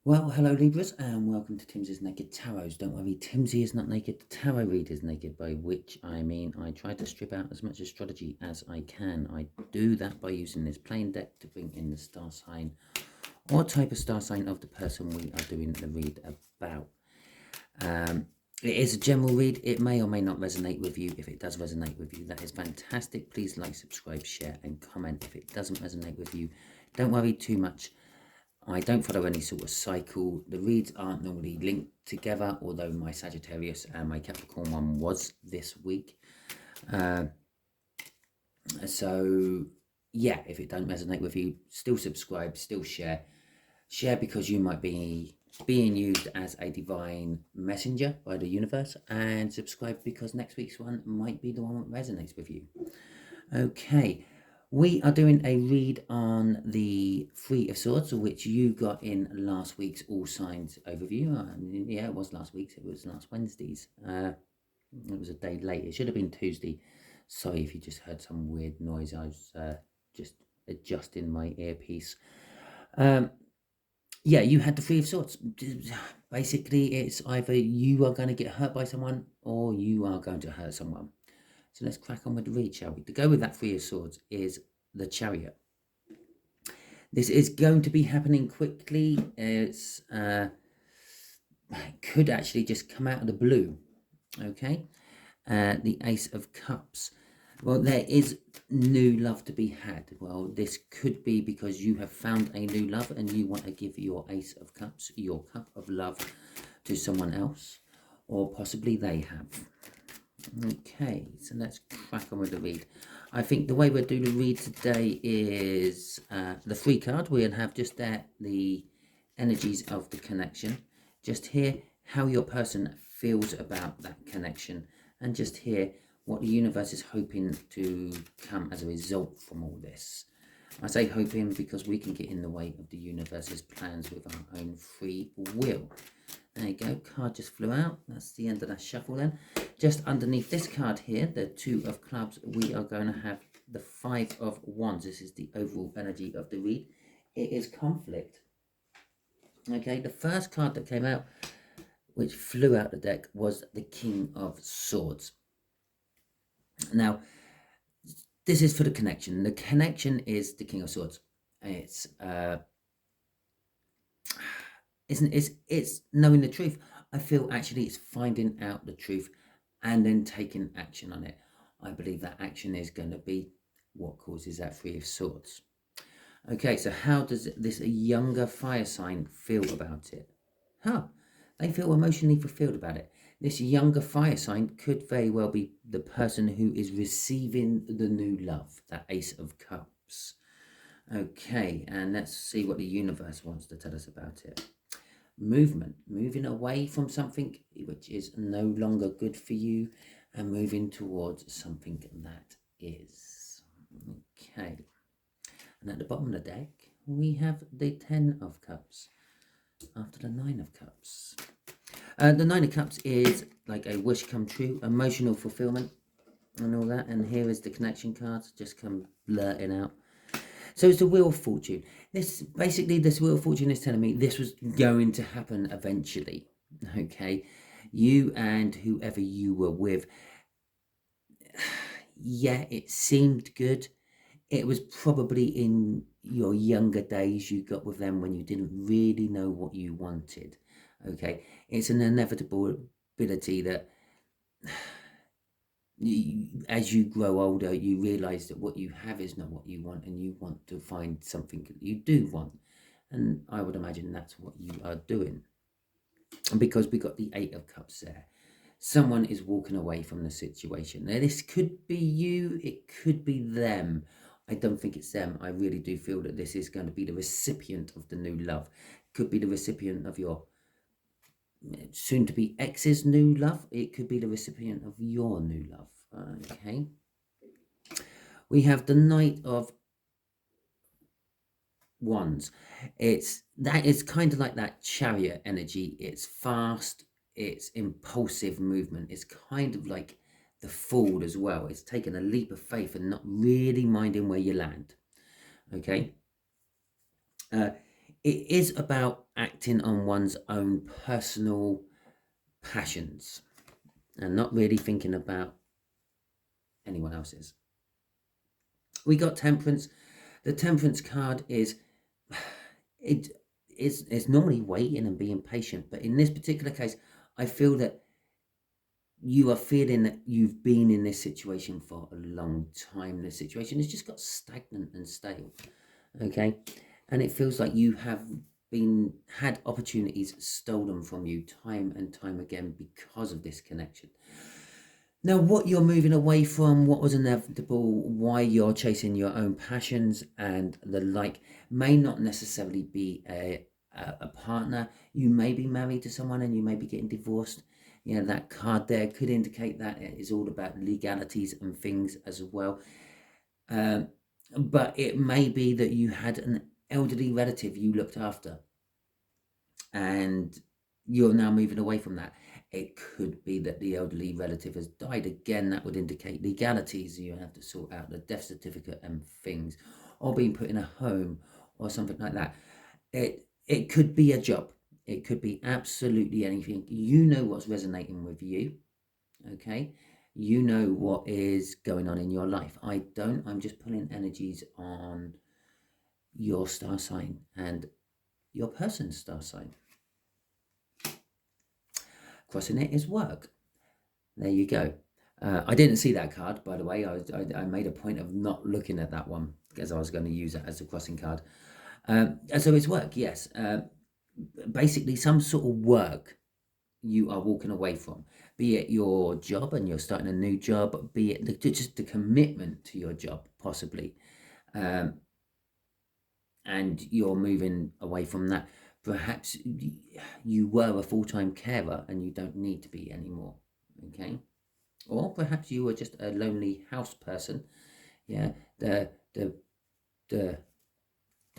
Well, hello Libras, and welcome to Timsy's Naked Tarots. Don't worry, Timsy is not naked, the tarot reader is naked, by which I mean I try to strip out as much astrology as I can. I do that by using this plain deck to bring in the star sign or type of star sign of the person we are doing the read about. It is a general read. It may or may not resonate with you. If it does resonate with you, that is fantastic. Please like, subscribe, share, and comment. If it doesn't resonate with you, don't worry too much. I don't follow any sort of cycle. The reads aren't normally linked together, although my Sagittarius and my Capricorn one was this week. So, yeah, if it don't resonate with you, still subscribe, still share. Share because you might be being used as a divine messenger by the universe, and subscribe because next week's one might be the one that resonates with you. Okay. We are doing a read on the Three of Swords, which you got in last week's All Signs overview. Yeah, it was last week's. It was last Wednesday's. It was a day late. It should have been Tuesday. Sorry if you just heard some weird noise. I was just adjusting my earpiece. Yeah, you had the Three of Swords. Basically, it's either you are going to get hurt by someone or you are going to hurt someone. So let's crack on with the read, shall we? To go with that Three of Swords is the Chariot. This is going to be happening quickly. It could actually just come out of the blue. Okay. The Ace of Cups. Well, there is new love to be had. Well, this could be because you have found a new love and you want to give your Ace of Cups, your cup of love, to someone else, or possibly they have. Okay, so let's crack on with the read. I think the way we'll do the read today is the free card. We'll have just there the energies of the connection. Just hear how your person feels about that connection, and just hear what the universe is hoping to come as a result from all this. I say hoping because we can get in the way of the universe's plans with our own free will. There you go, card just flew out. That's the end of that shuffle then. Just underneath this card here, the Two of Clubs, we are going to have the Five of Wands. This is the overall energy of the read. It is conflict. Okay, the first card that came out, which flew out the deck, was the King of Swords. Now, this is for the connection. The connection is the King of Swords. It's it's knowing the truth. I feel actually it's finding out the truth and then taking action on it. I believe that action is going to be what causes that Three of Swords. Okay, so how does this younger fire sign feel about it? They feel emotionally fulfilled about it. This younger fire sign could very well be the person who is receiving the new love, that Ace of Cups. Okay, and let's see what the universe wants to tell us about it. Movement, moving away from something which is no longer good for you and moving towards something that is. Okay, and at the bottom of the deck we have the Ten of Cups after the Nine of Cups. The Nine of Cups is like a wish come true, emotional fulfillment and all that, and here is the connection cards just come blurting out. So it's the Wheel of Fortune. This Wheel of Fortune is telling me this was going to happen eventually. Okay, you and whoever you were with, yeah, it seemed good. It was probably in your younger days you got with them when you didn't really know what you wanted. Okay, it's an inevitability that as you grow older, you realize that what you have is not what you want, and you want to find something that you do want. And I would imagine that's what you are doing. And because we got the Eight of Cups there, someone is walking away from the situation. Now, this could be you, it could be them. I don't think it's them. I really do feel that this is going to be the recipient of the new love. It could be the recipient of your soon-to-be ex's new love. It could be the recipient of your new love. Okay. We have the Knight of Wands. That is kind of like that Chariot energy. It's fast, it's impulsive movement. It's kind of like the Fool as well. It's taking a leap of faith and not really minding where you land. Okay. it is about acting on one's own personal passions and not really thinking about anyone else's. We got Temperance. The Temperance card is, it's normally waiting and being patient, but in this particular case, I feel that you are feeling that you've been in this situation for a long time. This situation has just got stagnant and stale, okay? And it feels like you have had opportunities stolen from you time and time again because of this connection. Now, what you're moving away from, what was inevitable, why you're chasing your own passions and the like, may not necessarily be a partner. You may be married to someone and you may be getting divorced. You know, that card there could indicate that it is all about legalities and things as well. But it may be that you had an elderly relative you looked after and you're now moving away from that. It could be that the elderly relative has died. Again, that would indicate legalities. You have to sort out the death certificate and things, or being put in a home or something like that. It could be a job. It could be absolutely anything. You know what's resonating with you, okay? You know what is going on in your life. I don't. I'm just pulling energies on your star sign and your person's star sign. Crossing it is work. There you go. I didn't see that card, by the way. I made a point of not looking at that one because I was going to use it as a crossing card. So it's work, yes. Basically, some sort of work you are walking away from, be it your job and you're starting a new job, be it just the commitment to your job, possibly. And you're moving away from that. Perhaps you were a full-time carer and you don't need to be anymore, okay? Or perhaps you were just a lonely house person, yeah, the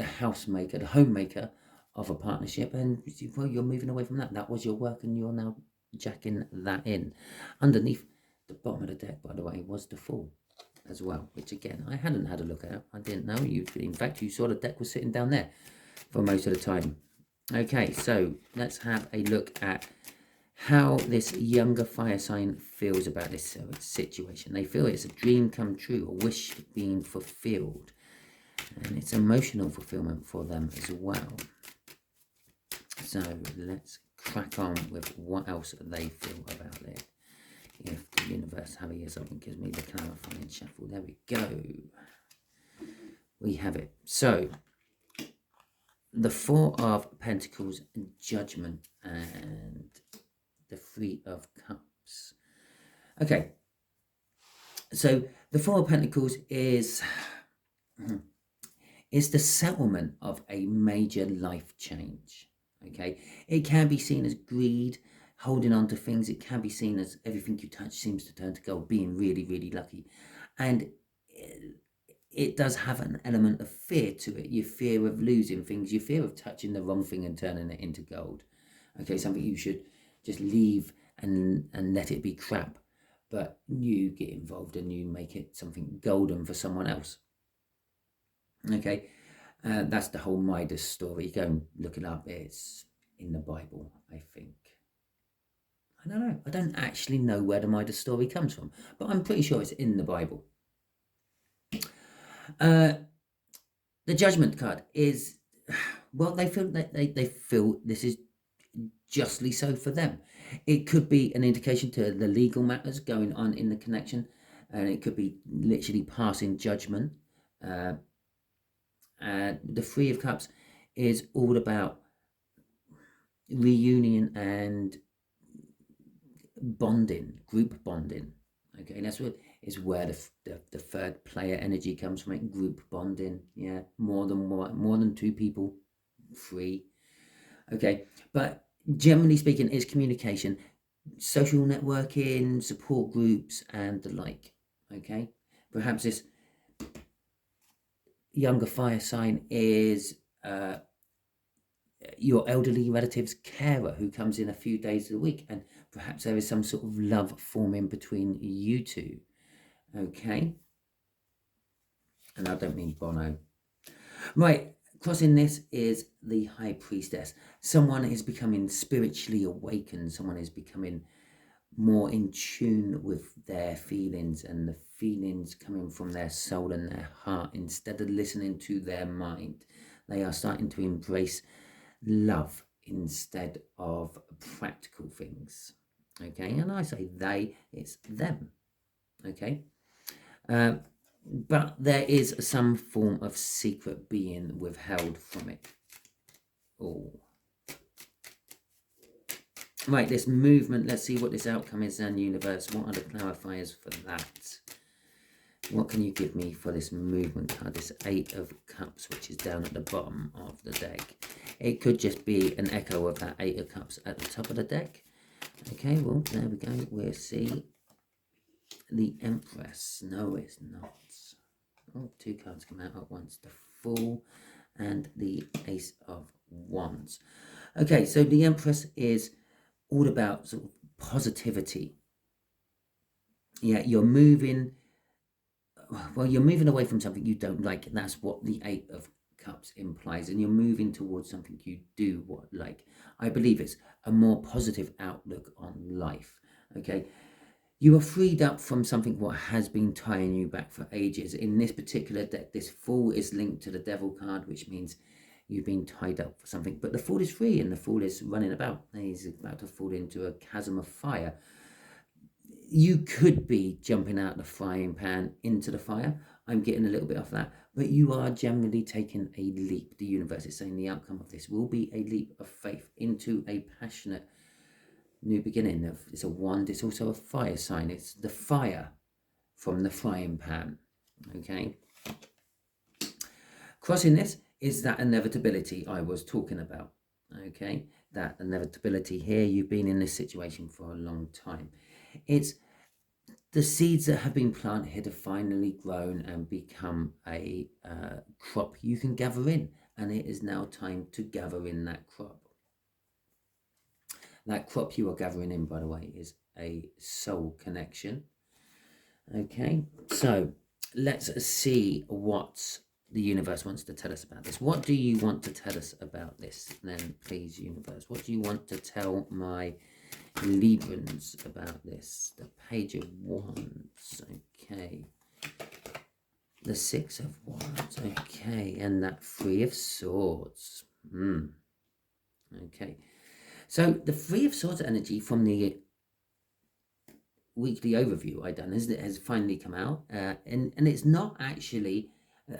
housemaker, the homemaker of a partnership, and well, you're moving away from that. That was your work and you're now jacking that in. Underneath the bottom of the deck, by the way, was the Fool as well, which again, I hadn't had a look at. I didn't know. In fact, you saw the deck was sitting down there for most of the time. Okay, so let's have a look at how this younger fire sign feels about this situation. They feel it's a dream come true, a wish being fulfilled, and it's emotional fulfillment for them as well. So let's crack on with what else they feel about it. If the universe, have a year something, gives me the clarifying shuffle. There we go. We have it. So the Four of Pentacles, Judgment, and the Three of Cups. Okay, so the Four of Pentacles is the settlement of a major life change. Okay, it can be seen as greed, holding on to things. It can be seen as everything you touch seems to turn to gold, being really, really lucky. And it does have an element of fear to it. Your fear of losing things, your fear of touching the wrong thing and turning it into gold. Okay, something you should just leave and let it be crap. But you get involved and you make it something golden for someone else. Okay, that's the whole Midas story. Go and look it up. It's in the Bible, I think. I don't know. I don't actually know where the Midas story comes from, but I'm pretty sure it's in the Bible. The Judgment card is, well, they feel that they feel this is justly so for them. It could be an indication to the legal matters going on in the connection, and it could be literally passing judgment. The Three of Cups is all about reunion and bonding, group bonding. Okay, that's what is where the third player energy comes from. It, group bonding, yeah, more than two people, three. Okay, but generally speaking, it's communication, social networking, support groups, and the like. Okay, perhaps this younger fire sign is your elderly relative's carer who comes in a few days a week, and perhaps there is some sort of love forming between you two. Okay, and I don't mean Bono. Right, Crossing this is the High Priestess. Someone is becoming spiritually awakened. Someone is becoming more in tune with their feelings, and the feelings coming from their soul and their heart instead of listening to their mind. They are starting to embrace love instead of practical things. Okay, and I say they, it's them. Okay, but there is some form of secret being withheld from it. Oh, right, this movement, let's see what this outcome is then, universe. What are the clarifiers for that? What can you give me for this movement card, this 8 of Cups, which is down at the bottom of the deck? It could just be an echo of that 8 of Cups at the top of the deck. Okay, well, there we go. We'll see the Empress. No, it's not. Oh, 2 cards come out at once. The Fool and the Ace of Wands. Okay, so the Empress is all about sort of positivity. Yeah, you're moving... Well, you're moving away from something you don't like. That's what the 8 of Cups implies. And you're moving towards something you do like. I believe it's a more positive outlook on life. Okay. You are freed up from something what has been tying you back for ages. In this particular deck, this Fool is linked to the Devil card, which means you've been tied up for something. But the Fool is free and the Fool is running about. He's about to fall into a chasm of fire. You could be jumping out the frying pan into the fire. I'm getting a little bit off that. But you are generally taking a leap. The universe is saying the outcome of this will be a leap of faith into a passionate new beginning. It's a wand. It's also a fire sign. It's the fire from the frying pan. Okay. Crossing this is that inevitability I was talking about. Okay. That inevitability here. You've been in this situation for a long time. It's the seeds that have been planted have finally grown and become a crop you can gather in. And it is now time to gather in that crop. That crop you are gathering in, by the way, is a soul connection. Okay, so let's see what the universe wants to tell us about this. What do you want to tell us about this then, please, universe? What do you want to tell my Librans about this? The Page of Wands, okay. The 6 of Wands, okay. And that 3 of Swords, okay. So the 3 of Swords energy from the weekly overview I done has finally come out, and it's not actually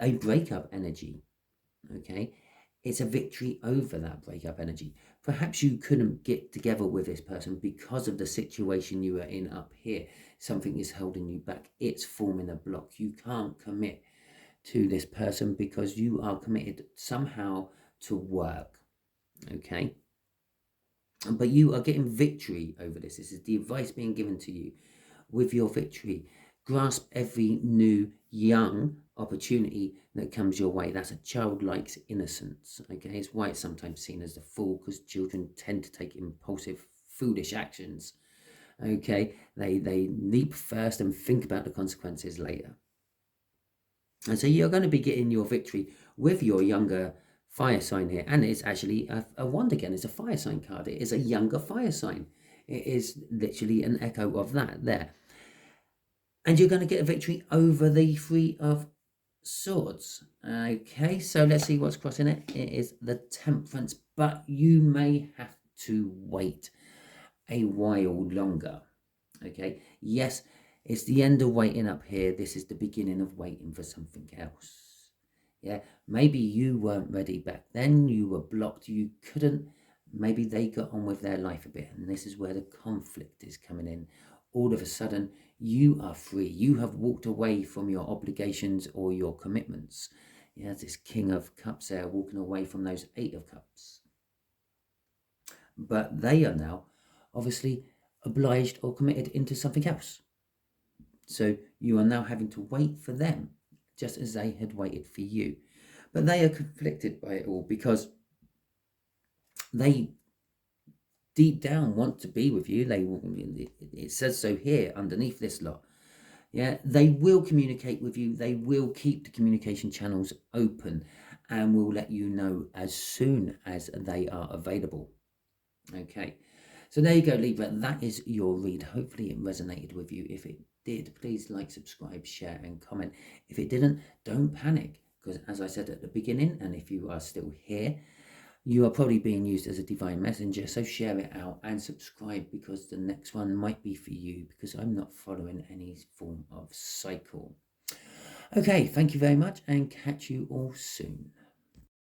a breakup energy, okay. It's a victory over that breakup energy. Perhaps you couldn't get together with this person because of the situation you are in up here. Something is holding you back. It's forming a block. You can't commit to this person because you are committed somehow to work, okay. But you are getting victory over this. This is the advice being given to you. With your victory, grasp every new young opportunity that comes your way. That's a childlike innocence. Okay, it's why it's sometimes seen as the Fool, because children tend to take impulsive, foolish actions. Okay, they leap first and think about the consequences later. And so you're going to be getting your victory with your younger fire sign here, and it's actually a wand again. It's a fire sign card. It is a younger fire sign. It is literally an echo of that there. And you're going to get a victory over the 3 of Swords. Okay, so let's see what's crossing it. It is the Temperance, but you may have to wait a while longer. Okay, yes, it's the end of waiting up here. This is the beginning of waiting for something else. Yeah, maybe you weren't ready back then. You were blocked. You couldn't. Maybe they got on with their life a bit, and this is where the conflict is coming in. All of a sudden, you are free. You have walked away from your obligations or your commitments. Yeah, this King of Cups there, walking away from those 8 of Cups. But they are now obviously obliged or committed into something else. So you are now having to wait for them, just as they had waited for you. But they are conflicted by it all because they deep down want to be with you. It says so here underneath this lot. Yeah, they will communicate with you. They will keep the communication channels open. and we'll let you know as soon as they are available. Okay, so there you go, Libra. That is your read. Hopefully it resonated with you. If it did, please like, subscribe, share and comment. If it didn't, don't panic, because as I said at the beginning, and if you are still here, you are probably being used as a divine messenger. So share it out and subscribe, because the next one might be for you, because I'm not following any form of cycle. Okay, thank you very much and catch you all soon.